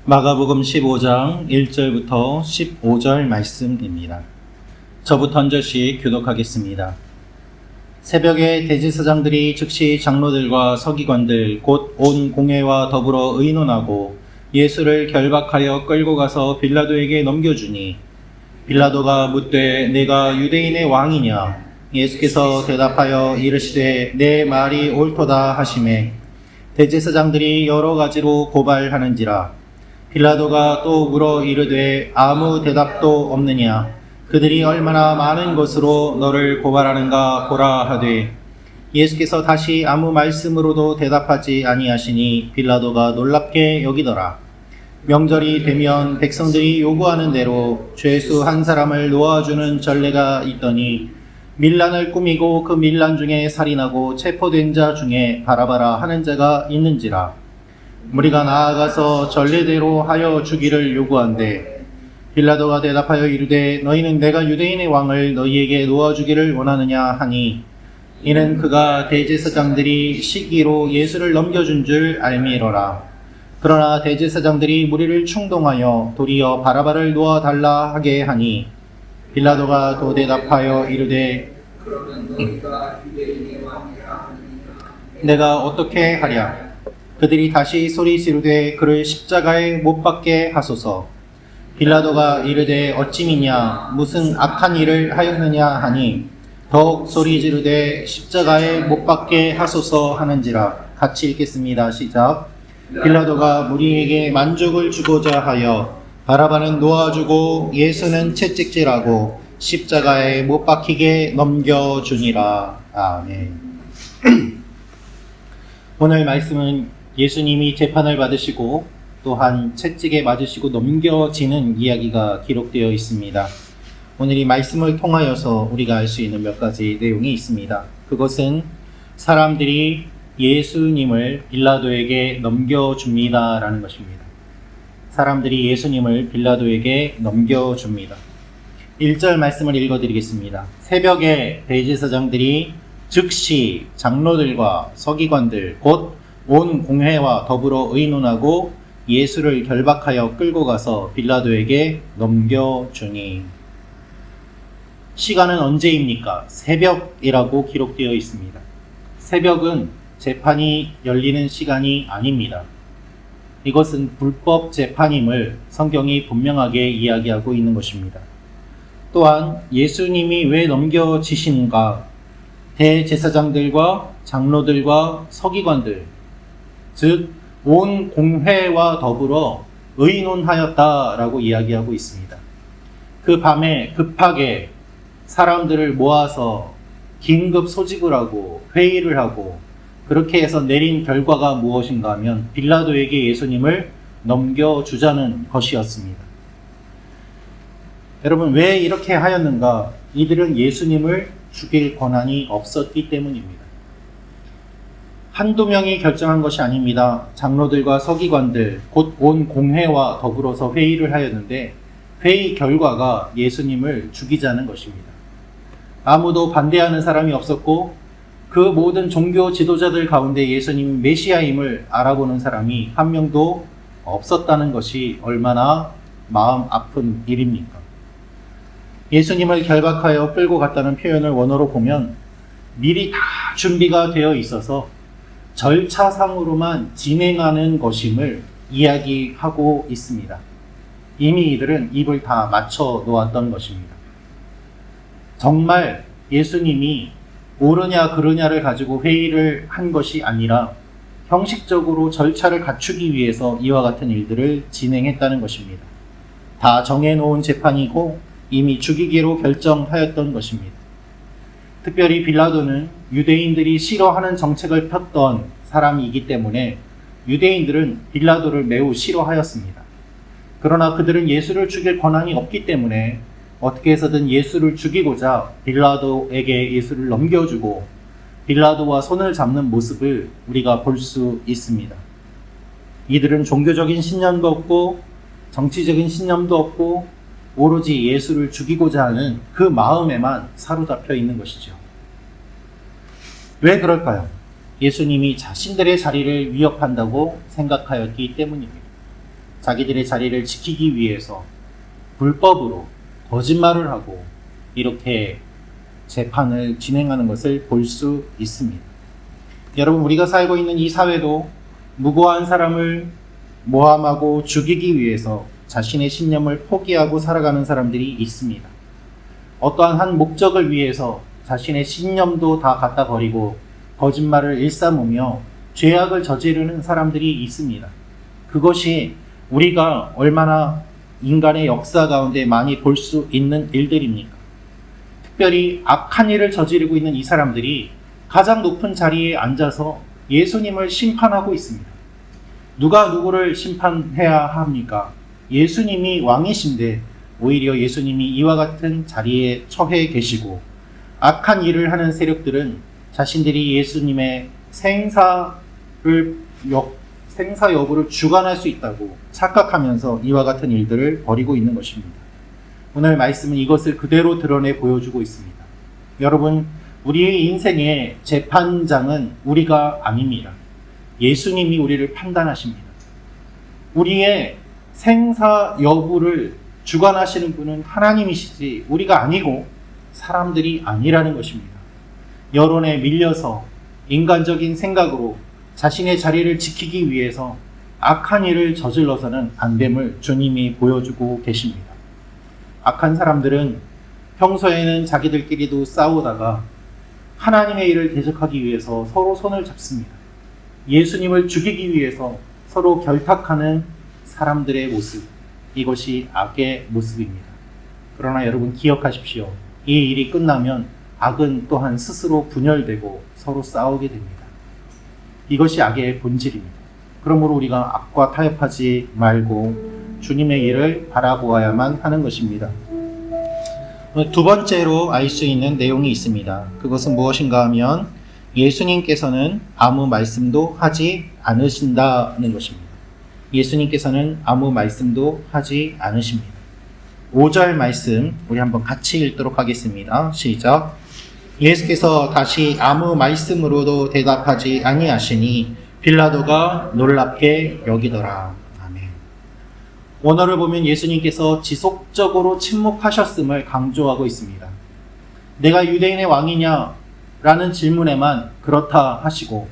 마가복음 15장 1절부터 15절 말씀입니다. 저부터 한 절씩 교독하겠습니다. 새벽에 대제사장들이 즉시 장로들과 서기관들 곧 온 공회와 더불어 의논하고 예수를 결박하여 끌고 가서 빌라도에게 넘겨주니 빌라도가 묻되 내가 유대인의 왕이냐? 예수께서 대답하여 이르시되 내 말이 옳도다 하시매 대제사장들이 여러 가지로 고발하는지라. 빌라도가 또 물어 이르되 아무 대답도 없느냐? 그들이 얼마나 많은 것으로 너를 고발하는가 보라 하되 예수께서 다시 아무 말씀으로도 대답하지 아니하시니 빌라도가 놀랍게 여기더라. 명절이 되면 백성들이 요구하는 대로 죄수 한 사람을 놓아주는 전례가 있더니 밀란을 꾸미고 그 밀란 중에 살인하고 체포된 자 중에 바라바라 하는 자가 있는지라. 무리가 나아가서 전례대로 하여 주기를 요구한대 빌라도가 대답하여 이르되 너희는 내가 유대인의 왕을 너희에게 놓아주기를 원하느냐 하니 이는 그가 대제사장들이 시기로 예수를 넘겨준 줄 알미러라. 그러나 대제사장들이 무리를 충동하여 도리어 바라바를 놓아달라 하게 하니 빌라도가 또 대답하여 이르되 내가 어떻게 하랴? 그들이 다시 소리 지르되 그를 십자가에 못 박게 하소서. 빌라도가 이르되 어찌미냐 무슨 악한 일을 하였느냐 하니 더욱 소리 지르되 십자가에 못 박게 하소서 하는지라. 같이 읽겠습니다. 시작. 빌라도가 무리에게 만족을 주고자 하여 바라바는 놓아주고 예수는 채찍질하고 십자가에 못 박히게 넘겨주니라. 아멘. 오늘 말씀은 예수님이 재판을 받으시고 또한 채찍에 맞으시고 넘겨지는 이야기가 기록되어 있습니다. 오늘 이 말씀을 통하여서 우리가 알 수 있는 몇 가지 내용이 있습니다. 그것은 사람들이 예수님을 빌라도에게 넘겨줍니다라는 것입니다. 사람들이 예수님을 빌라도에게 넘겨줍니다. 1절 말씀을 읽어드리겠습니다. 새벽에 대제사장들이 즉시 장로들과 서기관들 곧 온 공회와 더불어 의논하고 예수를 결박하여 끌고 가서 빌라도에게 넘겨주니 시간은 언제입니까? 새벽이라고 기록되어 있습니다. 새벽은 재판이 열리는 시간이 아닙니다. 이것은 불법 재판임을 성경이 분명하게 이야기하고 있는 것입니다. 또한 예수님이 왜 넘겨지시는가? 대제사장들과 장로들과 서기관들 즉 온 공회와 더불어 의논하였다라고 이야기하고 있습니다. 그 밤에 급하게 사람들을 모아서 긴급 소집을 하고 회의를 하고 그렇게 해서 내린 결과가 무엇인가 하면 빌라도에게 예수님을 넘겨주자는 것이었습니다. 여러분 왜 이렇게 하였는가? 이들은 예수님을 죽일 권한이 없었기 때문입니다. 한두 명이 결정한 것이 아닙니다. 장로들과 서기관들 곧 온 공회와 더불어서 회의를 하였는데 회의 결과가 예수님을 죽이자는 것입니다. 아무도 반대하는 사람이 없었고 그 모든 종교 지도자들 가운데 예수님 메시아임을 알아보는 사람이 한 명도 없었다는 것이 얼마나 마음 아픈 일입니까? 예수님을 결박하여 끌고 갔다는 표현을 원어로 보면 미리 다 준비가 되어 있어서 절차상으로만 진행하는 것임을 이야기하고 있습니다. 이미 이들은 입을 다 맞춰 놓았던 것입니다. 정말 예수님이 옳으냐 그르냐를 가지고 회의를 한 것이 아니라 형식적으로 절차를 갖추기 위해서 이와 같은 일들을 진행했다는 것입니다. 다 정해놓은 재판이고 이미 죽이기로 결정하였던 것입니다. 특별히 빌라도는 유대인들이 싫어하는 정책을 폈던 사람이기 때문에 유대인들은 빌라도를 매우 싫어하였습니다. 그러나 그들은 예수를 죽일 권한이 없기 때문에 어떻게 해서든 예수를 죽이고자 빌라도에게 예수를 넘겨주고 빌라도와 손을 잡는 모습을 우리가 볼 수 있습니다. 이들은 종교적인 신념도 없고 정치적인 신념도 없고 오로지 예수를 죽이고자 하는 그 마음에만 사로잡혀 있는 것이죠. 왜 그럴까요? 예수님이 자신들의 자리를 위협한다고 생각하였기 때문입니다. 자기들의 자리를 지키기 위해서 불법으로 거짓말을 하고 이렇게 재판을 진행하는 것을 볼 수 있습니다. 여러분, 우리가 살고 있는 이 사회도 무고한 사람을 모함하고 죽이기 위해서 자신의 신념을 포기하고 살아가는 사람들이 있습니다. 어떠한 한 목적을 위해서 자신의 신념도 다 갖다 버리고 거짓말을 일삼으며 죄악을 저지르는 사람들이 있습니다. 그것이 우리가 얼마나 인간의 역사 가운데 많이 볼 수 있는 일들입니까? 특별히 악한 일을 저지르고 있는 이 사람들이 가장 높은 자리에 앉아서 예수님을 심판하고 있습니다. 누가 누구를 심판해야 합니까? 예수님이 왕이신데 오히려 예수님이 이와 같은 자리에 처해 계시고 악한 일을 하는 세력들은 자신들이 예수님의 생사 여부를 주관할 수 있다고 착각하면서 이와 같은 일들을 벌이고 있는 것입니다. 오늘 말씀은 이것을 그대로 드러내 보여주고 있습니다. 여러분, 우리의 인생의 재판장은 우리가 아닙니다. 예수님이 우리를 판단하십니다. 우리의 생사 여부를 주관하시는 분은 하나님이시지 우리가 아니고 사람들이 아니라는 것입니다. 여론에 밀려서 인간적인 생각으로 자신의 자리를 지키기 위해서 악한 일을 저질러서는 안 됨을 주님이 보여주고 계십니다. 악한 사람들은 평소에는 자기들끼리도 싸우다가 하나님의 일을 대적하기 위해서 서로 손을 잡습니다. 예수님을 죽이기 위해서 서로 결탁하는 사람들의 모습, 이것이 악의 모습입니다. 그러나 여러분 기억하십시오. 이 일이 끝나면 악은 또한 스스로 분열되고 서로 싸우게 됩니다. 이것이 악의 본질입니다. 그러므로 우리가 악과 타협하지 말고 주님의 일을 바라보아야만 하는 것입니다. 두 번째로 알 수 있는 내용이 있습니다. 그것은 무엇인가 하면 예수님께서는 아무 말씀도 하지 않으신다는 것입니다. 예수님께서는 아무 말씀도 하지 않으십니다. 5절 말씀 우리 한번 같이 읽도록 하겠습니다. 시작. 예수께서 다시 아무 말씀으로도 대답하지 아니하시니 빌라도가 놀랍게 여기더라. 아멘. 원어를 보면 예수님께서 지속적으로 침묵하셨음을 강조하고 있습니다. 내가 유대인의 왕이냐? 라는 질문에만 그렇다 하시고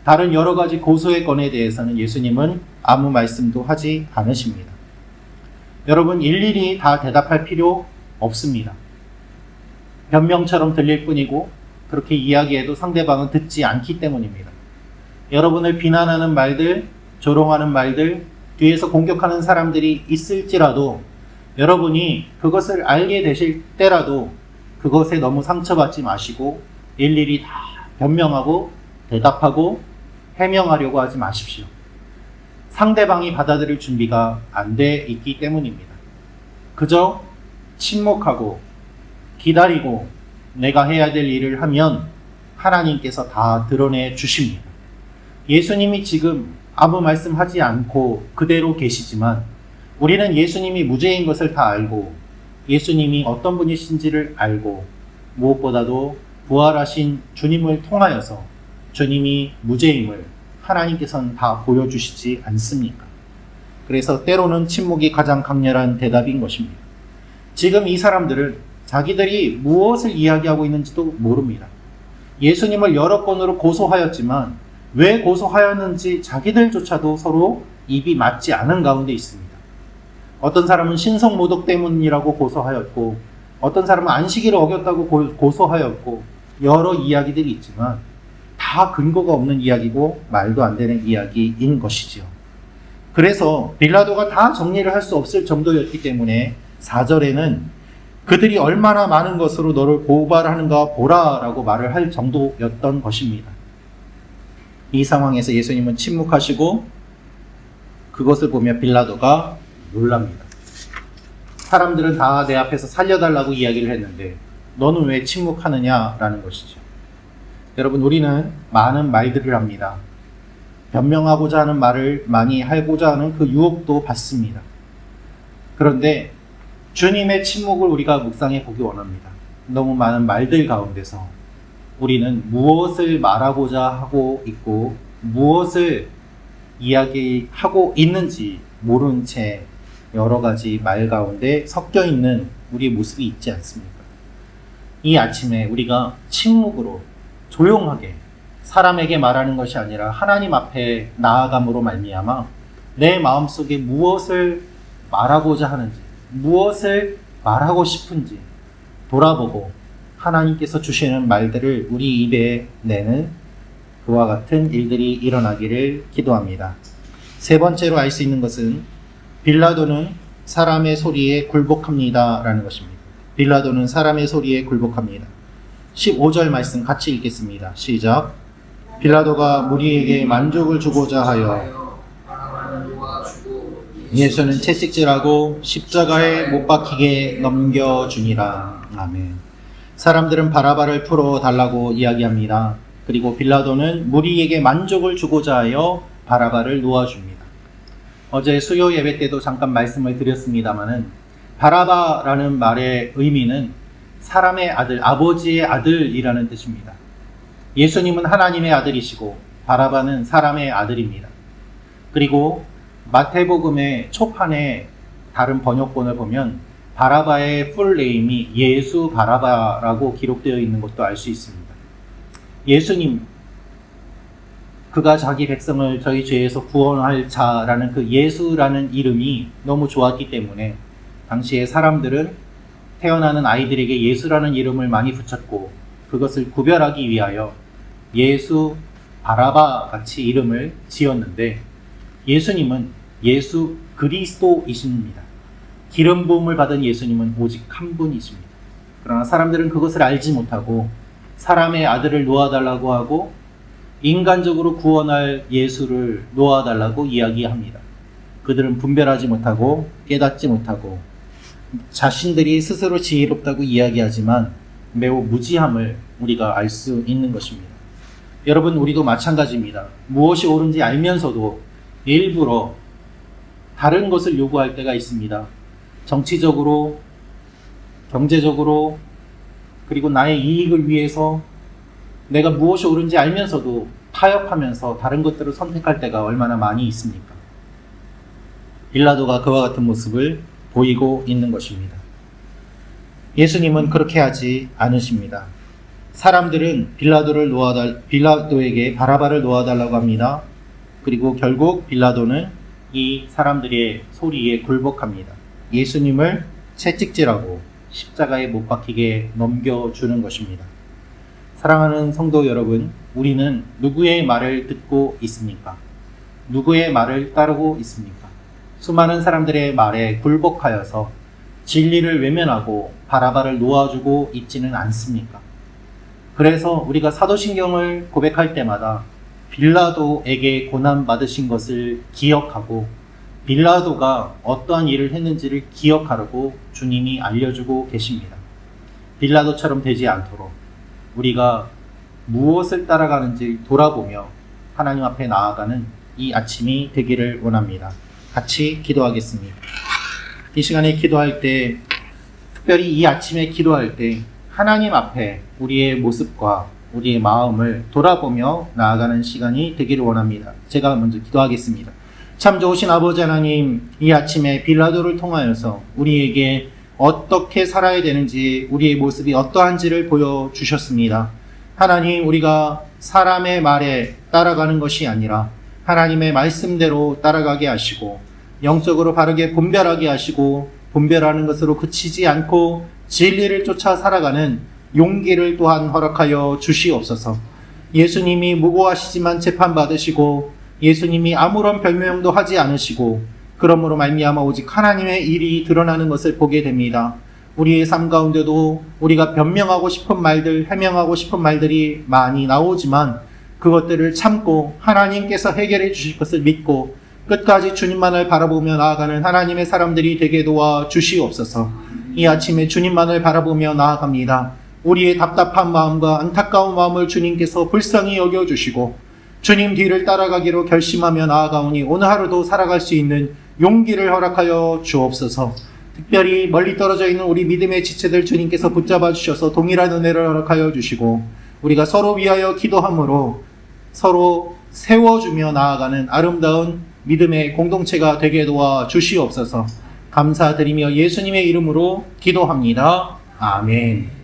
다른 여러 가지 고소의 건에 대해서는 예수님은 아무 말씀도 하지 않으십니다. 여러분, 일일이 다 대답할 필요 없습니다. 변명처럼 들릴 뿐이고 그렇게 이야기해도 상대방은 듣지 않기 때문입니다. 여러분을 비난하는 말들, 조롱하는 말들, 뒤에서 공격하는 사람들이 있을지라도 여러분이 그것을 알게 되실 때라도 그것에 너무 상처받지 마시고 일일이 다 변명하고 대답하고 해명하려고 하지 마십시오. 상대방이 받아들일 준비가 안 돼 있기 때문입니다. 그저 침묵하고 기다리고 내가 해야 될 일을 하면 하나님께서 다 드러내 주십니다. 예수님이 지금 아무 말씀하지 않고 그대로 계시지만 우리는 예수님이 무죄인 것을 다 알고 예수님이 어떤 분이신지를 알고 무엇보다도 부활하신 주님을 통하여서 주님이 무죄임을 하나님께서는 다 보여주시지 않습니까? 그래서 때로는 침묵이 가장 강렬한 대답인 것입니다. 지금 이 사람들은 자기들이 무엇을 이야기하고 있는지도 모릅니다. 예수님을 여러 번으로 고소하였지만 왜 고소하였는지 자기들조차도 서로 입이 맞지 않은 가운데 있습니다. 어떤 사람은 신성모독 때문이라고 고소하였고 어떤 사람은 안식일을 어겼다고 고소하였고 여러 이야기들이 있지만 다 근거가 없는 이야기고 말도 안 되는 이야기인 것이지요. 그래서 빌라도가 다 정리를 할 수 없을 정도였기 때문에 4절에는 그들이 얼마나 많은 것으로 너를 고발하는가 보라라고 말을 할 정도였던 것입니다. 이 상황에서 예수님은 침묵하시고 그것을 보며 빌라도가 놀랍니다. 사람들은 다 내 앞에서 살려달라고 이야기를 했는데 너는 왜 침묵하느냐라는 것이죠. 여러분, 우리는 많은 말들을 합니다. 변명하고자 하는 말을 많이 하고자 하는 그 유혹도 받습니다. 그런데 주님의 침묵을 우리가 묵상해 보기 원합니다. 너무 많은 말들 가운데서 우리는 무엇을 말하고자 하고 있고 무엇을 이야기하고 있는지 모른 채 여러 가지 말 가운데 섞여 있는 우리의 모습이 있지 않습니까? 이 아침에 우리가 침묵으로 조용하게 사람에게 말하는 것이 아니라 하나님 앞에 나아감으로 말미암아 내 마음속에 무엇을 말하고자 하는지, 무엇을 말하고 싶은지 돌아보고 하나님께서 주시는 말들을 우리 입에 내는 그와 같은 일들이 일어나기를 기도합니다. 세 번째로 알 수 있는 것은 빌라도는 사람의 소리에 굴복합니다 라는 것입니다. 빌라도는 사람의 소리에 굴복합니다. 15절 말씀 같이 읽겠습니다. 시작. 빌라도가 무리에게 만족을 주고자 하여 예수는 채찍질하고 십자가에 못 박히게 넘겨주니라. 아멘. 사람들은 바라바를 풀어 달라고 이야기합니다. 그리고 빌라도는 무리에게 만족을 주고자 하여 바라바를 놓아줍니다. 어제 수요 예배 때도 잠깐 말씀을 드렸습니다마는 바라바라는 말의 의미는 사람의 아들, 아버지의 아들이라는 뜻입니다. 예수님은 하나님의 아들이시고 바라바는 사람의 아들입니다. 그리고 마태복음의 초판에 다른 번역본을 보면 바라바의 풀네임이 예수 바라바라고 기록되어 있는 것도 알 수 있습니다. 예수님, 그가 자기 백성을 저희 죄에서 구원할 자라는 그 예수라는 이름이 너무 좋았기 때문에 당시에 사람들은 태어나는 아이들에게 예수라는 이름을 많이 붙였고 그것을 구별하기 위하여 예수 바라바 같이 이름을 지었는데 예수님은 예수 그리스도이십니다. 기름 부음을 받은 예수님은 오직 한 분이십니다. 그러나 사람들은 그것을 알지 못하고 사람의 아들을 놓아달라고 하고 인간적으로 구원할 예수를 놓아달라고 이야기합니다. 그들은 분별하지 못하고 깨닫지 못하고 자신들이 스스로 지혜롭다고 이야기하지만 매우 무지함을 우리가 알 수 있는 것입니다. 여러분, 우리도 마찬가지입니다. 무엇이 옳은지 알면서도 일부러 다른 것을 요구할 때가 있습니다. 정치적으로, 경제적으로, 그리고 나의 이익을 위해서 내가 무엇이 옳은지 알면서도 타협하면서 다른 것들을 선택할 때가 얼마나 많이 있습니까? 빌라도가 그와 같은 모습을 보이고 있는 것입니다. 예수님은 그렇게 하지 않으십니다. 사람들은 빌라도에게 바라바를 놓아달라고 합니다. 그리고 결국 빌라도는 이 사람들의 소리에 굴복합니다. 예수님을 채찍질하고 십자가에 못 박히게 넘겨주는 것입니다. 사랑하는 성도 여러분, 우리는 누구의 말을 듣고 있습니까? 누구의 말을 따르고 있습니까? 수많은 사람들의 말에 굴복하여서 진리를 외면하고 바라바를 놓아주고 있지는 않습니까? 그래서 우리가 사도신경을 고백할 때마다 빌라도에게 고난받으신 것을 기억하고 빌라도가 어떠한 일을 했는지를 기억하라고 주님이 알려주고 계십니다. 빌라도처럼 되지 않도록 우리가 무엇을 따라가는지 돌아보며 하나님 앞에 나아가는 이 아침이 되기를 원합니다. 같이 기도하겠습니다. 이 시간에 기도할 때, 특별히 이 아침에 기도할 때 하나님 앞에 우리의 모습과 우리의 마음을 돌아보며 나아가는 시간이 되기를 원합니다. 제가 먼저 기도하겠습니다. 참 좋으신 아버지 하나님, 이 아침에 빌라도를 통하여서 우리에게 어떻게 살아야 되는지, 우리의 모습이 어떠한지를 보여주셨습니다. 하나님, 우리가 사람의 말에 따라가는 것이 아니라 하나님의 말씀대로 따라가게 하시고 영적으로 바르게 분별하게 하시고 분별하는 것으로 그치지 않고 진리를 쫓아 살아가는 용기를 또한 허락하여 주시옵소서. 예수님이 무고하시지만 재판받으시고 예수님이 아무런 별명도 하지 않으시고 그러므로 말미암아 오직 하나님의 일이 드러나는 것을 보게 됩니다. 우리의 삶 가운데도 우리가 변명하고 싶은 말들, 해명하고 싶은 말들이 많이 나오지만 그것들을 참고 하나님께서 해결해 주실 것을 믿고 끝까지 주님만을 바라보며 나아가는 하나님의 사람들이 되게 도와 주시옵소서. 이 아침에 주님만을 바라보며 나아갑니다. 우리의 답답한 마음과 안타까운 마음을 주님께서 불쌍히 여겨주시고 주님 뒤를 따라가기로 결심하며 나아가오니 오늘 하루도 살아갈 수 있는 용기를 허락하여 주옵소서. 특별히 멀리 떨어져 있는 우리 믿음의 지체들 주님께서 붙잡아 주셔서 동일한 은혜를 허락하여 주시고 우리가 서로 위하여 기도함으로 서로 세워주며 나아가는 아름다운 믿음의 공동체가 되게 도와 주시옵소서. 감사드리며 예수님의 이름으로 기도합니다. 아멘.